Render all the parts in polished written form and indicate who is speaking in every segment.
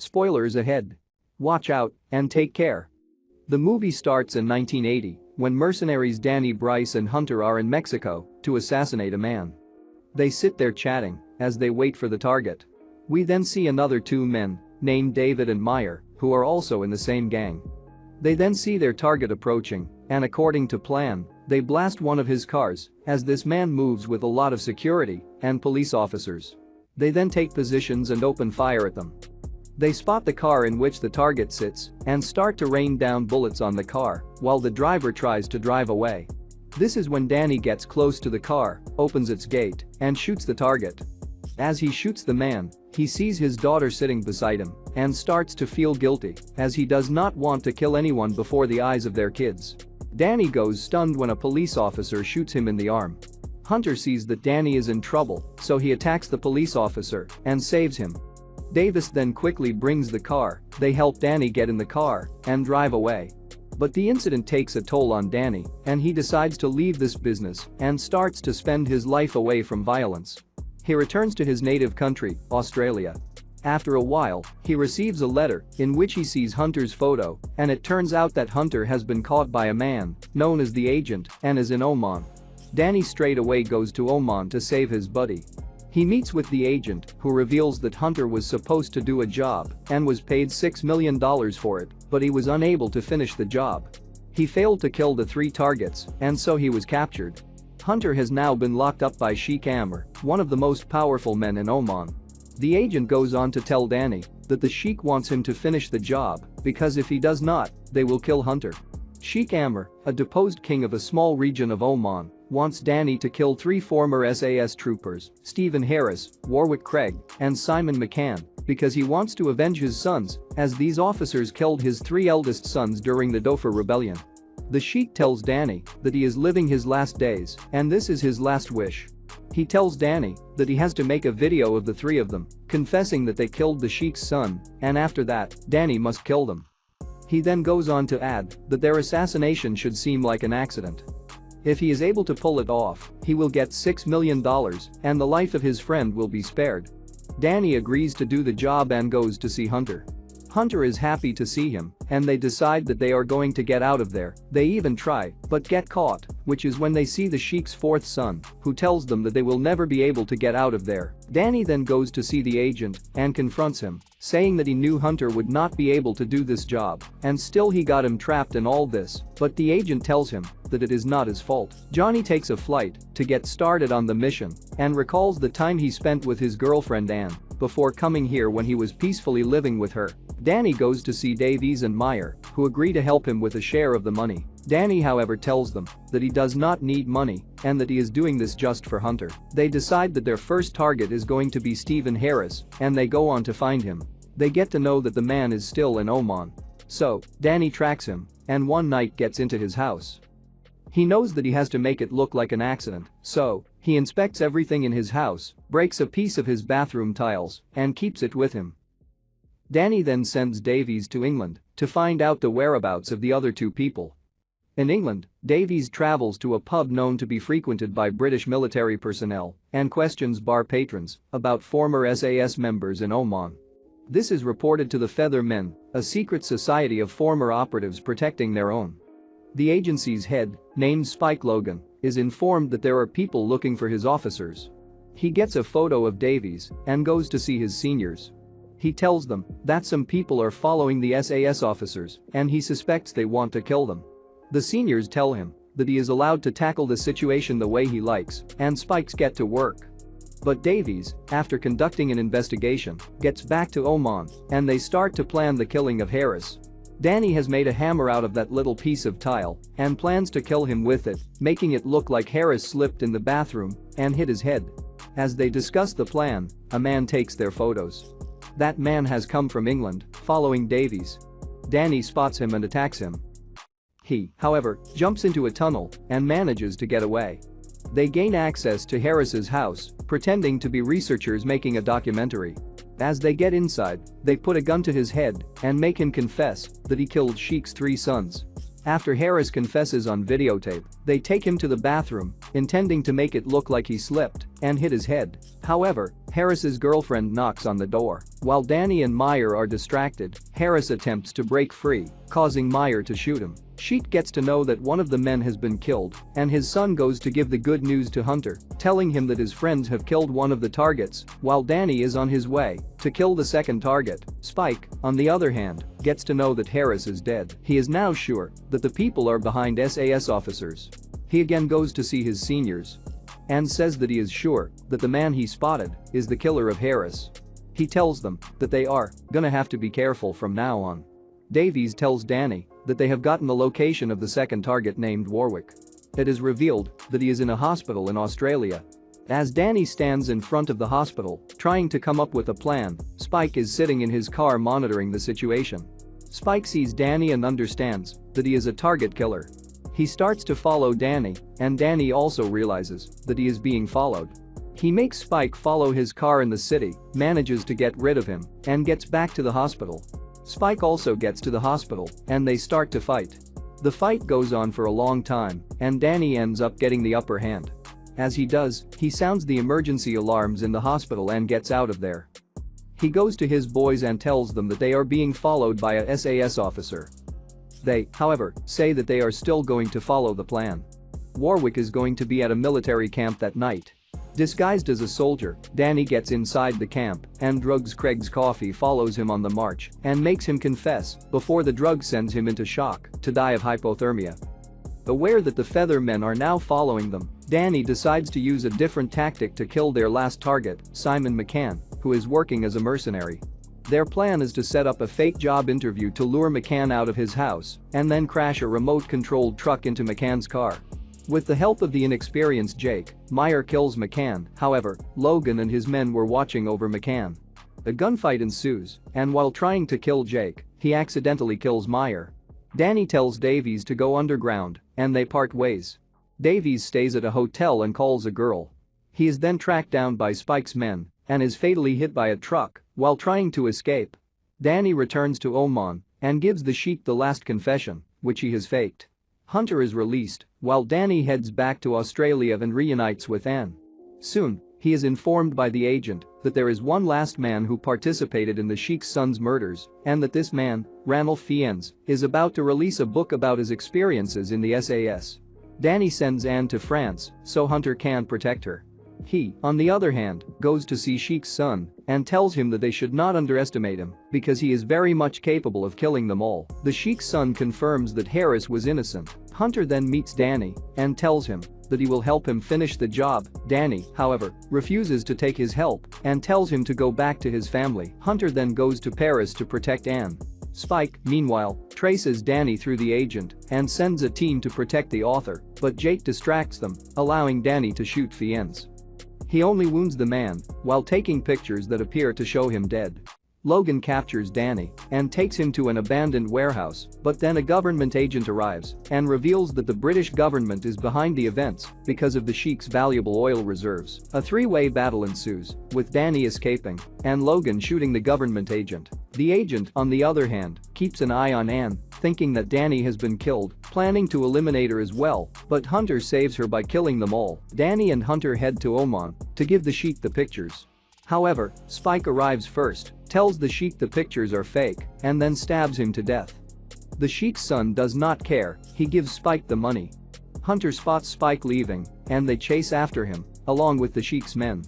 Speaker 1: Spoilers ahead. Watch out and take care. The movie starts in 1980 when mercenaries Danny, Bryce and Hunter are in Mexico to assassinate a man. They sit there chatting as they wait for the target. We then see another two men named David and Meyer who are also in the same gang. They then see their target approaching and according to plan, they blast one of his cars as this man moves with a lot of security and police officers. They then take positions and open fire at them. They spot the car in which the target sits and start to rain down bullets on the car while the driver tries to drive away. This is when Danny gets close to the car, opens its gate, and shoots the target. As he shoots the man, he sees his daughter sitting beside him and starts to feel guilty as he does not want to kill anyone before the eyes of their kids. Danny goes stunned when a police officer shoots him in the arm. Hunter sees that Danny is in trouble, so he attacks the police officer and saves him. Davis then quickly brings the car, they help Danny get in the car and drive away. But the incident takes a toll on Danny and he decides to leave this business and starts to spend his life away from violence. He returns to his native country, Australia. After a while, he receives a letter in which he sees Hunter's photo and it turns out that Hunter has been caught by a man known as the Agent and is in Oman. Danny straight away goes to Oman to save his buddy. He meets with the agent who reveals that Hunter was supposed to do a job and was paid $6 million for it, but he was unable to finish the job. He failed to kill the 3 targets and so he was captured. Hunter has now been locked up by Sheikh Amr, one of the most powerful men in Oman. The agent goes on to tell Danny that the Sheikh wants him to finish the job because if he does not, they will kill Hunter. Sheikh Amr, a deposed king of a small region of Oman, wants Danny to kill 3 former SAS troopers, Stephen Harris, Warwick Craig, and Simon McCann, because he wants to avenge his sons, as these officers killed his 3 eldest sons during the Dhofar rebellion. The Sheikh tells Danny that he is living his last days and this is his last wish. He tells Danny that he has to make a video of the 3 of them, confessing that they killed the Sheikh's son, and after that, Danny must kill them. He then goes on to add that their assassination should seem like an accident. If he is able to pull it off, he will get $6 million and the life of his friend will be spared. Danny agrees to do the job and goes to see Hunter. Hunter is happy to see him and they decide that they are going to get out of there. They even try, but get caught, which is when they see the Sheikh's 4th son, who tells them that they will never be able to get out of there. Danny then goes to see the agent and confronts him, saying that he knew Hunter would not be able to do this job and still he got him trapped in all this, but the agent tells him that it is not his fault. Johnny takes a flight to get started on the mission and recalls the time he spent with his girlfriend Anne before coming here when he was peacefully living with her. Danny goes to see Davies and Meyer, who agree to help him with a share of the money. Danny, however, tells them that he does not need money and that he is doing this just for Hunter. They decide that their first target is going to be Stephen Harris and they go on to find him. They get to know that the man is still in Oman. So, Danny tracks him and one night gets into his house. He knows that he has to make it look like an accident, so he inspects everything in his house, breaks a piece of his bathroom tiles, and keeps it with him. Danny then sends Davies to England to find out the whereabouts of the other 2 people. In England, Davies travels to a pub known to be frequented by British military personnel and questions bar patrons about former SAS members in Oman. This is reported to the Feather Men, a secret society of former operatives protecting their own. The agency's head, named Spike Logan, is informed that there are people looking for his officers. He gets a photo of Davies and goes to see his seniors. He tells them that some people are following the SAS officers and he suspects they want to kill them. The seniors tell him that he is allowed to tackle the situation the way he likes and Spikes get to work. But Davies, after conducting an investigation, gets back to Oman and they start to plan the killing of Harris. Danny has made a hammer out of that little piece of tile and plans to kill him with it, making it look like Harris slipped in the bathroom and hit his head. As they discuss the plan, a man takes their photos. That man has come from England, following Davies. Danny spots him and attacks him. He, however, jumps into a tunnel and manages to get away. They gain access to Harris's house, pretending to be researchers making a documentary. As they get inside, they put a gun to his head and make him confess that he killed Sheikh's 3 sons. After Harris confesses on videotape, they take him to the bathroom, intending to make it look like he slipped and hit his head. However, Harris's girlfriend knocks on the door. While Danny and Meyer are distracted, Harris attempts to break free, causing Meyer to shoot him. Sheik gets to know that one of the men has been killed, and his son goes to give the good news to Hunter, telling him that his friends have killed one of the targets, while Danny is on his way to kill the second target. Spike, on the other hand, gets to know that Harris is dead. He is now sure that the people are behind SAS officers. He again goes to see his seniors and says that he is sure that the man he spotted is the killer of Harris. He tells them that they are gonna have to be careful from now on. Davies tells Danny that they have gotten the location of the second target named Warwick. It is revealed that he is in a hospital in Australia. As Danny stands in front of the hospital, trying to come up with a plan, Spike is sitting in his car monitoring the situation. Spike sees Danny and understands that he is a target killer. He starts to follow Danny, and Danny also realizes that he is being followed. He makes Spike follow his car in the city, manages to get rid of him, and gets back to the hospital. Spike also gets to the hospital, and they start to fight. The fight goes on for a long time, and Danny ends up getting the upper hand. As he does, he sounds the emergency alarms in the hospital and gets out of there. He goes to his boys and tells them that they are being followed by a SAS officer. They, however, say that they are still going to follow the plan. Warwick is going to be at a military camp that night. Disguised as a soldier, Danny gets inside the camp and drugs Craig's coffee follows him on the march and makes him confess before the drug sends him into shock to die of hypothermia. Aware that the Feather Men are now following them, Danny decides to use a different tactic to kill their last target, Simon McCann, who is working as a mercenary. Their plan is to set up a fake job interview to lure McCann out of his house and then crash a remote-controlled truck into McCann's car. With the help of the inexperienced Jake, Meyer kills McCann. However, Logan and his men were watching over McCann. A gunfight ensues, and while trying to kill Jake, he accidentally kills Meyer. Danny tells Davies to go underground, and they part ways. Davies stays at a hotel and calls a girl. He is then tracked down by Spike's men and is fatally hit by a truck while trying to escape. Danny returns to Oman and gives the Sheik the last confession, which he has faked. Hunter is released, while Danny heads back to Australia and reunites with Anne. Soon, he is informed by the agent that there is one last man who participated in the Sheik's son's murders and that this man, Ranulph Fiennes, is about to release a book about his experiences in the SAS. Danny sends Anne to France so Hunter can protect her. He, on the other hand, goes to see Sheik's son and tells him that they should not underestimate him because he is very much capable of killing them all. The Sheik's son confirms that Harris was innocent. Hunter then meets Danny and tells him that he will help him finish the job. Danny, however, refuses to take his help and tells him to go back to his family. Hunter then goes to Paris to protect Anne. Spike, meanwhile, traces Danny through the agent and sends a team to protect the author, but Jake distracts them, allowing Danny to shoot Fiennes. He only wounds the man while taking pictures that appear to show him dead. Logan captures Danny and takes him to an abandoned warehouse, but then a government agent arrives and reveals that the British government is behind the events because of the Sheik's valuable oil reserves. A three-way battle ensues, with Danny escaping and Logan shooting the government agent. The agent, on the other hand, keeps an eye on Anne, thinking that Danny has been killed, planning to eliminate her as well, but Hunter saves her by killing them all. Danny and Hunter head to Oman to give the Sheik the pictures. However, Spike arrives first, tells the Sheik the pictures are fake, and then stabs him to death. The Sheik's son does not care, he gives Spike the money. Hunter spots Spike leaving, and they chase after him, along with the Sheik's men.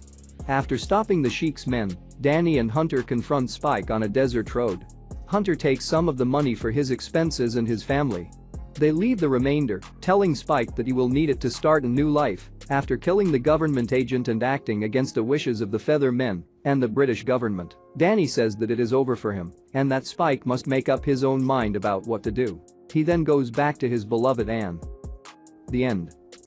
Speaker 1: After stopping the Sheik's men, Danny and Hunter confront Spike on a desert road. Hunter takes some of the money for his expenses and his family. They leave the remainder, telling Spike that he will need it to start a new life after killing the government agent and acting against the wishes of the Feather Men and the British government. Danny says that it is over for him and that Spike must make up his own mind about what to do. He then goes back to his beloved Anne. The end.